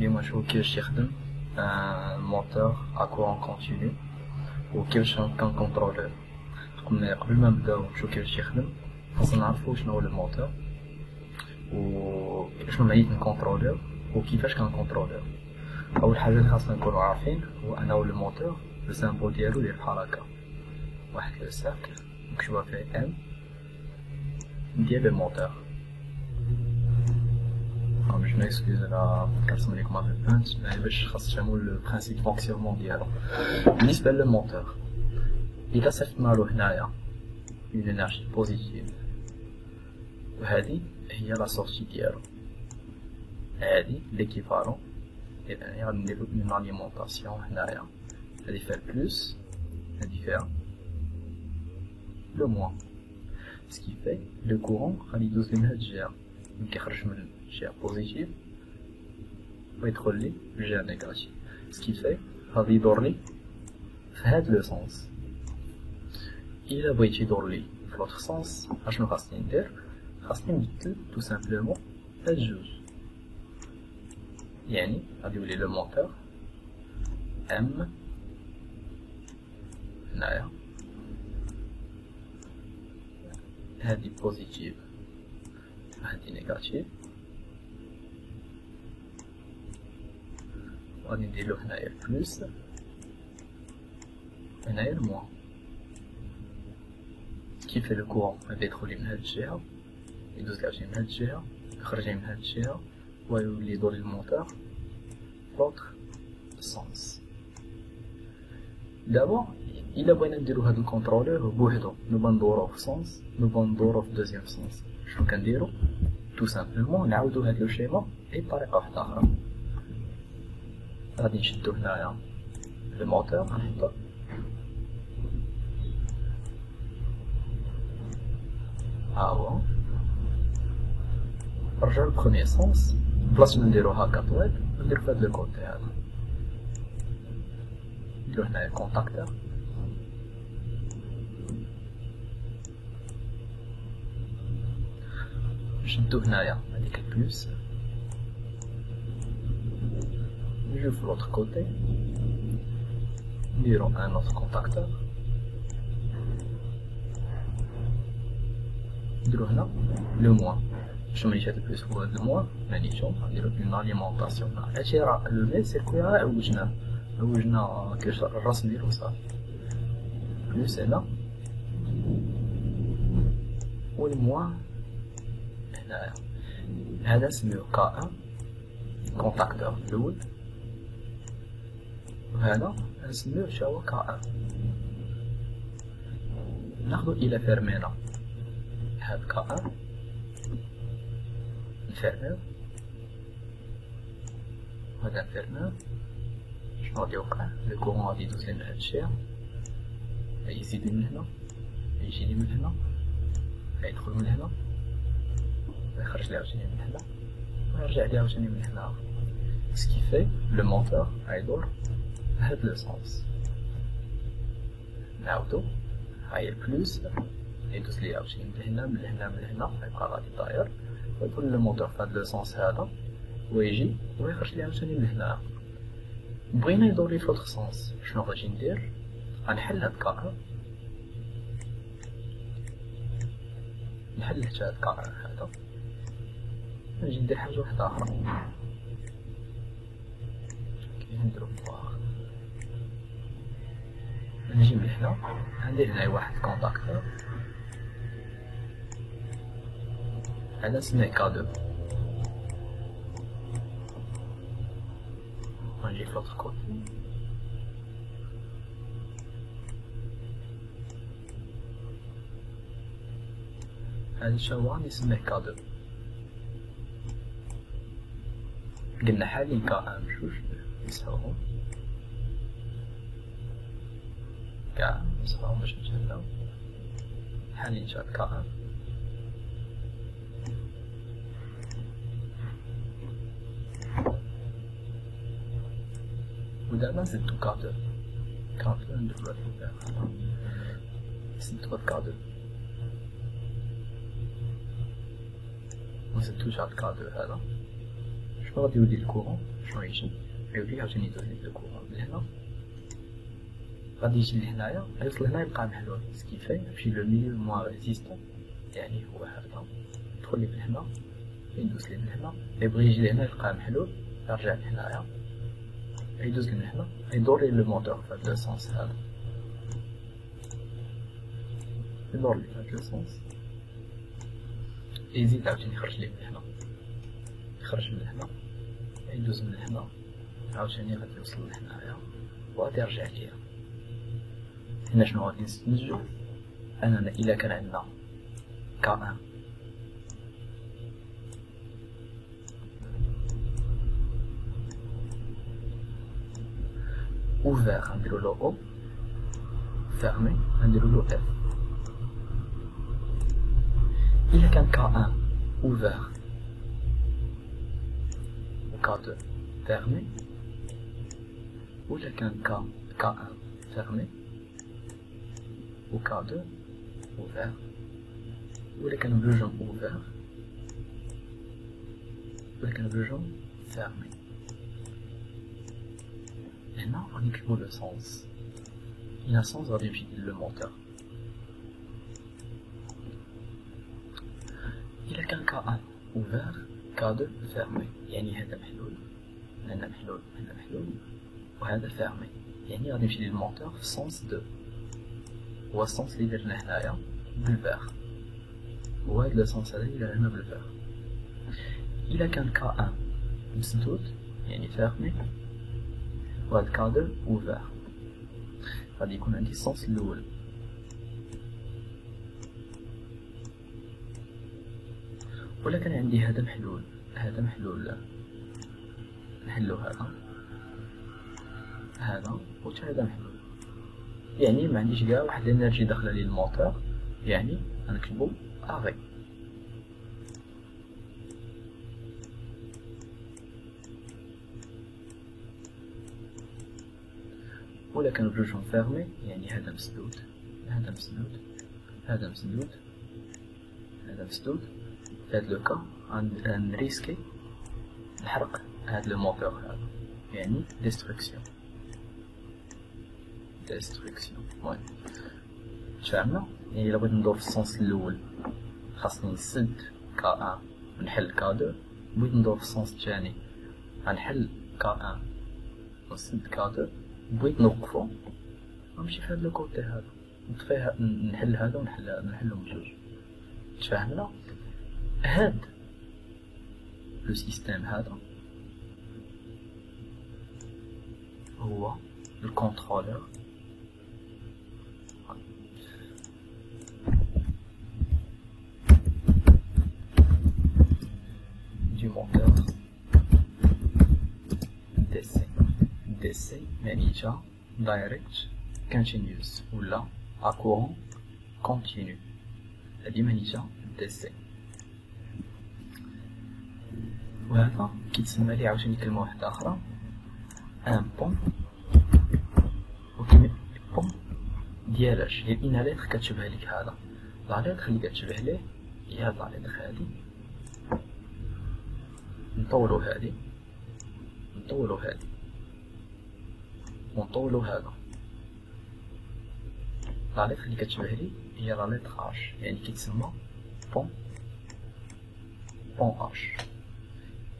ديما شوف كيفاش يخدم موتور ا كورون كونتينيو وكيفاش كنكونترولوه. قبل ما نبداو نشوف كيفاش يخدم خاصنا نعرفو شنو هو الموتور و شنو معنيت نكونترولوه وكيفاش كنكونترولوه. اول حاجه اللي خاصنا نكونوا عارفين هو انه الموتور السامبل ديالو داير بحال هكا، واحد لو سيركل مكتوبه فيه ام ديال الموتور. باش نكسكوز على كنرسم لكم هاد البانت باش خاص تفهموا لو برينسيپ فونكسيونمون ديالو. بالنسبه للموتور اذا صيفطنا له هنايا اون انرجي بوزيتيف وهذه هي لا سورتي ديالو، هذه ليكيفالون يعني غادي نديرو اون اليمونطاسيون هنايا، هذه فيها البلوس هذه فيها لو موان، سكي في لو كورون غادي يدوز من هاد الجهه ملي كيخرج من الجهه بوزيتيف ويدخل لي في الجهه نيجاتيف، سكي في غادي يدور لي في هاد لو سونس. الا بغيت يدور لي في لوطخ سونس اشنو خاصني ندير؟ خاصني نبدل تو سامبلومون هاد جوج، يعني غادي يولي لو موتور ام هنايا هادي بوزيتيف هادي نيجاتيف، غادي نديرلو هنايا البلوس هنايا الموان. كيف لو كورون غادي يدخل لي من هاد الجهة يدوز لي من هاد الجهة يخرج لي من هاد الجهة ويولي يدور لي الموتور فلوطخ سونس. دابا إلا بغينا نديرو هاد الكونترولور بوحدو نبغا ندورو في سونس نبغا ندورو في دوزيام سونس، شنو كنديرو؟ تو سامبلومون نعاودو هاد لو شيما اي بطريقة وحدة أخرى. غادي نشدو هنايا الموتور نحطو ها هو، نرجعو لبخوميي سونس بلاص ما نديرو هاكا طويل نديرو فهاد لو كوتي هذا، نديرو هنايا كونتاكتور نشدو هنايا هاديك البلوس نجيو في لوطخ كوتي نديرو ان اوتر كونتاكتور نديرو هنا لو موان. شنو مانيش هاد البلوس هو هاد الموان مانيشو نديرو اون اليمونطاسيون. هادشي راه لو ميل سيركوي راه عوجنا كيفاش الراس نديرو صافي بلوس هنا والموان هنايا. هذا نسميوه كا ان كونتاكتور الاول وهذا نسميوه شا هو كا ان. ناخدو الى فيرمينا هاد كا ان نفيرميو هذا نفيرميو. شنو غادي يوقع؟ لو كورون غادي يدوز لي من هاد الجهة يزيد من هنا يجي لي من هنا يدخل من هنا يخرج لي عاوتاني من هنا ويرجع لي عاوتاني من هنا، سكي في لو موتور غيدور هاد لو سونس. نعاودو هاهي البلوس يدوز لي عاوتاني من هنا من هنا من هنا يبقى غادي داير ويدخل لو موتور في هاد لو سونس هذا ويجي ويخرج لي عاوتاني من هنا. بغينا يدور لي في لوطخ سونس شنو غادي ندير؟ غنحل هاد كا نحل حتى هاد كا هذا نجي ندير حاجة وحدة أخرى كي نديرو فواغ نجي من هنا ندير هنايا واحد كونتاكتور هذا نسميه كادو ونجي في لوطخ كوتي هذا الشوان يسميه كادو. قلنا حاليا كا ان بجوج نسحوهم كاع نسحوهم باش نتهلاو حاليا جات كا ان ودابا نزيدو كا دو نديرو هاد الباقي نزيدو هاد كا دو ونزيدو جات كا دو هذا شنو غادي يولي الكورون شنو يجي غيولي عاوتاني يدوز ليك الكورون لهنا غادي يجي لهنايا يوصل هنا يبقى محلول سكيفاي يمشي لو ميليو موان ريزيستون يعني هو هذا يدخل لي من هنا يدوز لي من هنا يبغي يجي لهنا يلقى محلول يرجع لهنايا يدوز لي من هنا يدور لي لو موتور في هاد لو سونس هذا يدور لي في هاد لو سونس يزيد عاوتاني يخرج لي من هنا يخرج من هنا يدوز من هنا عاوتاني غادي يوصل لهنايا وغادي يرجع ليا هنا شنو غادي نستنتجو اننا الا كان عندنا كا ouvert نديرو له او fermé نديرو له اف الا كان كا ouvert و كا 2 fermé ولا كان كا 1 fermé ou K2 ouvert ou les canaux de jambe ouverts ou les canaux de jambe fermés. Maintenant on écrit le sens. Il y a un sens dans le moteur. Il a qu'un K1 ouvert K2 fermé يعني هذا محلول هذا محلول هذا محلول وهذا fermé يعني غادي نمشي للموتور في sens 2 هو السونس اللي درنا هنايا بالفيغ وهاد لو سونس هذا اللي درنا بالفيغ الا كان كا 1 مسدود يعني فيرمي وهاد كا 2 اوفير غادي يكون عندي السونس الاول ولا كان عندي هذا محلول نحلو هذا وتا هذا محلول يعني ما عنديش كاع واحد الانرجي داخله لي الموتور يعني غنكتبو افي ولا كانوا بجوجهم فيرمي يعني هذا مسدود هذا مسدود هذا مسدود هذا مسدود في هاد لو كا غنريسكي نحرق هاد الموتور هذا يعني ديستركسيون المهم تفاهمنا يعني الا بغيت ندور في السونس الاول خاصني نسد كا 1 ونحل كا 2 بغيت ندور في السونس الثاني غنحل كا 1 ونسد كا 2 بغيت نوقفو غنمشي في هاد لو كوتي هذا نطفيه نحل هذا ونحلهم بجوج تفاهمنا هاد لو سيستيم هذا هو الكونترولور du moteur DC معنيتها direct continuous ولا à courant continu هادي معنيتها DC وهذا كيتسمى لي عاوتاني كلمة واحدة أخرى ان بون وكلمة بون ديالاش هي الإن لتر كتشبه ليك هذا لا لتر اللي كتشبه ليه هي هاد لا لتر هادي نطولو هادي ونطولو هذا لا لتر اللي كتشبه لي هي لا لتر اش يعني كيتسمى بون اش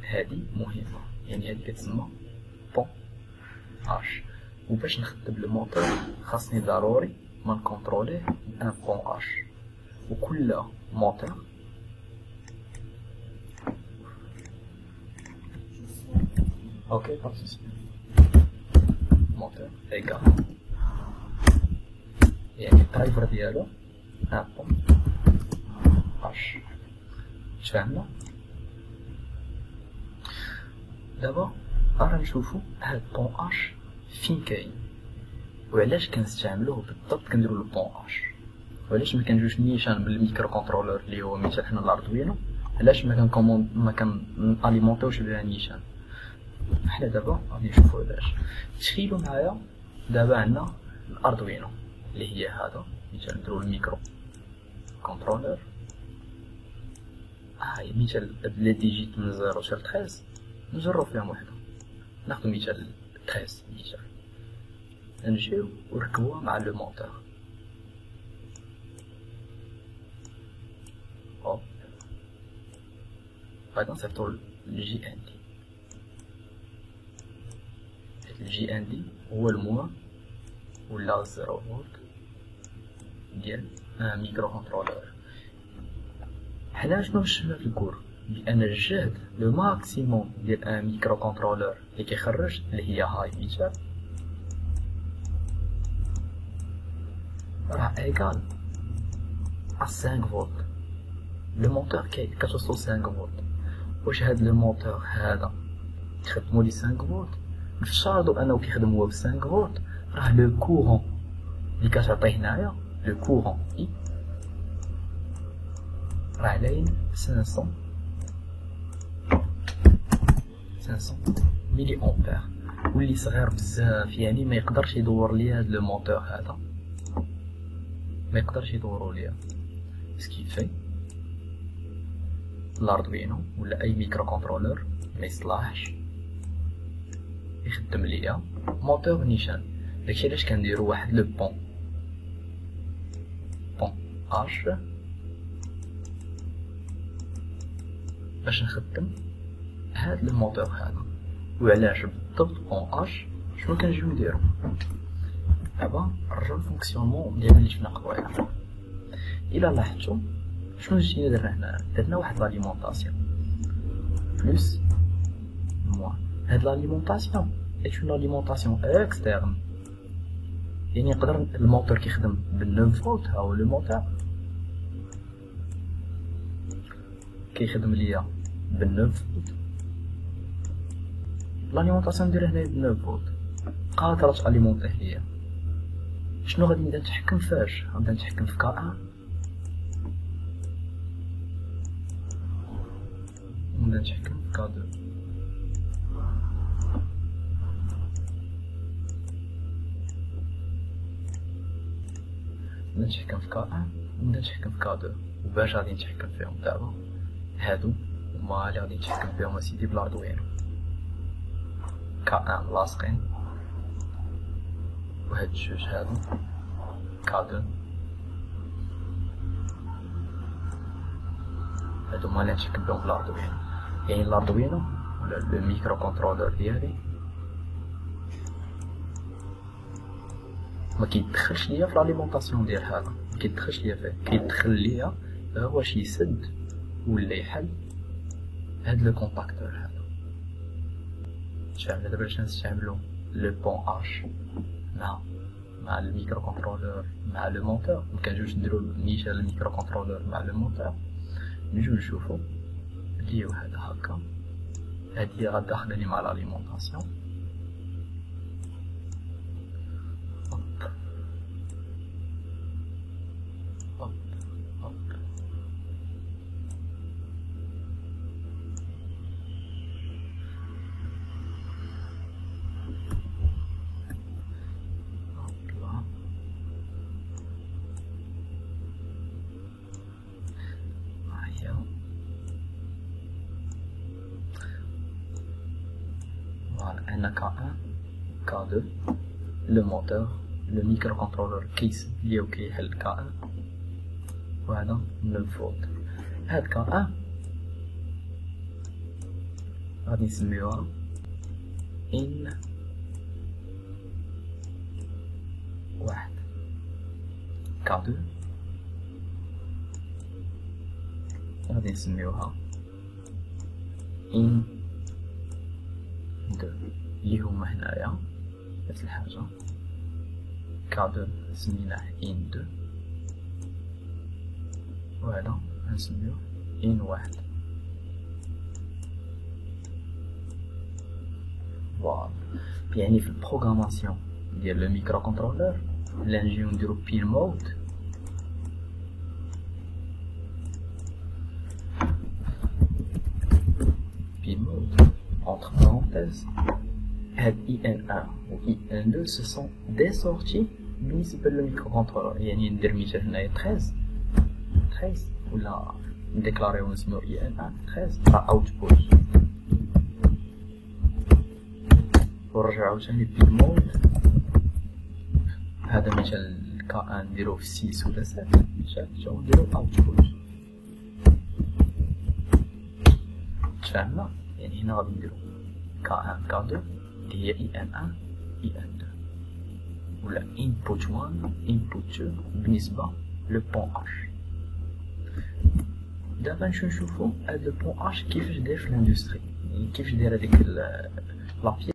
هادي مهمة يعني هادي كتسمى بون اش وباش نخدم الموتور خاصني ضروري ما نكونتروليه بان بون اش وكل موتور اوكي باسيس موتور ايكال يعني الدرايفر ديالو ان بون اش تفهمنا دابا راه نشوفو هاد بون اش فين كاين وعلاش كنستعملوه بالضبط كنديرو لو بون اش وعلاش ما كنجوش نيشان بالميكرو كونترولور اللي هو مثال حنا الاردوينو علاش ما كان اليمونطيوش بها نيشان حنا دابا غادي نشوفو علاش تخيلوا معايا دابا عندنا الاردوينو اللي هي هذا مثال نديرو الميكرو كونترولور هاي مثال بلا ديجيت من 0 حتى ل 13 نجرب فيهم وحده. ناخذ مثال 13 مثال، نجيو ونركبوها مع لو موتور. هوب غادي نصيفطو للجي ان دي. الجي ان دي هو الموا ولا 0 فولت ديال ان ميكرو كونترولور. حنا شنو شفنا في الكور؟ بان الجهد لو ماكسيموم ديال ان ميكرو كونترولور اللي كيخرج اللي هي هاي ميتر راه ايكال ا 5 فولت. لو موتور كتوصل 5 فولت. واش هاد لو موتور هذا يخدمو لي 5 فولت؟ نفترضو انه كيخدم هو ب 5 فولت، راه لو كورون اللي كتعطيه هنايا لو كورون اي راه لاين 500 ملي امبير، واللي صغير بزاف يعني ما يقدرش يدور لي هاد لو موتور هذا، ما يقدرش يدورو ليا. سكيفي لاردوينو ولا اي ميكرو كنترولور ما يصلحش يخدم ليا موتور نيشان. داكشي علاش كنديرو واحد لو بون اش باش نخدم هاد الموتور هذا. وعلاش بالضبط بون اش؟ شنو كنجيو نديرو دابا؟ نرجعو للفونكسيونمون ديال اللي شفنا قبيله. الا لاحظتو شنو جينا درنا هنا؟ درنا واحد لاليمونطاسيون بلوس موان. هاد لاليمونطاسيون ايت اون لاليمونطاسيون اكسترن، يعني يقدر الموتور كيخدم ب 9 فولت. ها هو لو موتور كيخدم ليا ب 9 فولت. لاليمونطاسيون نديرها هنايا ب 9 فولت قادرة تاليمونطيه ليا. شنو غادي نبدا نتحكم فاش؟ غنبدا نتحكم في كا نبدا نتحكم في كا دو. نبدا نتحكم في كا نبدا نتحكم في كا دو. وباش غادي نتحكم فيهم دابا؟ هادو هما اللي غادي نتحكم فيهم اسيدي بالاردوينو. كا لاصقين وهاد الجوج هادو كا دو، هادو هما اللي نتحكم بهم بالاردوينو. يعني الاردوينو ولا الميكرو كنترولور ديالي ما كيدخلش ليا في لاليمونطاسيون ديال هذا، ما كيدخلش ليا فيه. كيدخل ليا غير واش يسد ولا يحل هاد لو كونتاكتور هذا. شفنا دابا باش نستعملو لو بون اش مع الميكرو كنترولور مع لو موتور. مكنجيوش نديرو نيشان الميكرو كنترولور مع لو موتور. نجيو نشوفو ديو هذا هكا. هادي غادخلني مع لاليمونطاسيون. هنا كا كا دو لو موتور لو ميكرو كنترولور كيس ليا وكيحل كا وهذا 9 فولت. هاد كا غادي نسميوها ان واحد. كا دو غادي نسميوها ان دو، اللي هما هنايا نفس الحاجة. كا دو سميناه ان دو وهذا غنسميوه ان واحد. فوالا يعني في البروغراماسيون ديال لو ميكرو كنترولور لا نجيو نديرو بين مود entre parenthèses. IN1 ou IN2 ce sont des sorties بالنسبة للميكروكونترولور. يعني ندير مثال هنايا 13 ولا نديكلاريو نسميو IN1 13 راه اوتبوت ونرجعو تاني بالمود. هذا مثال كا ان نديروه في 6 ولا 7 شاف نديرو اوتبوت. تفاهمنا؟ يعني هنا غادي نديرو كا 2 اللي هي اي ان 1 اي ان 2 ولا input 1 input 2 بالنسبة لو بون اش. دابا نشوفو هاد لو بون اش كيفاش داير في الاندستري، يعني كيفاش داير هاديك لا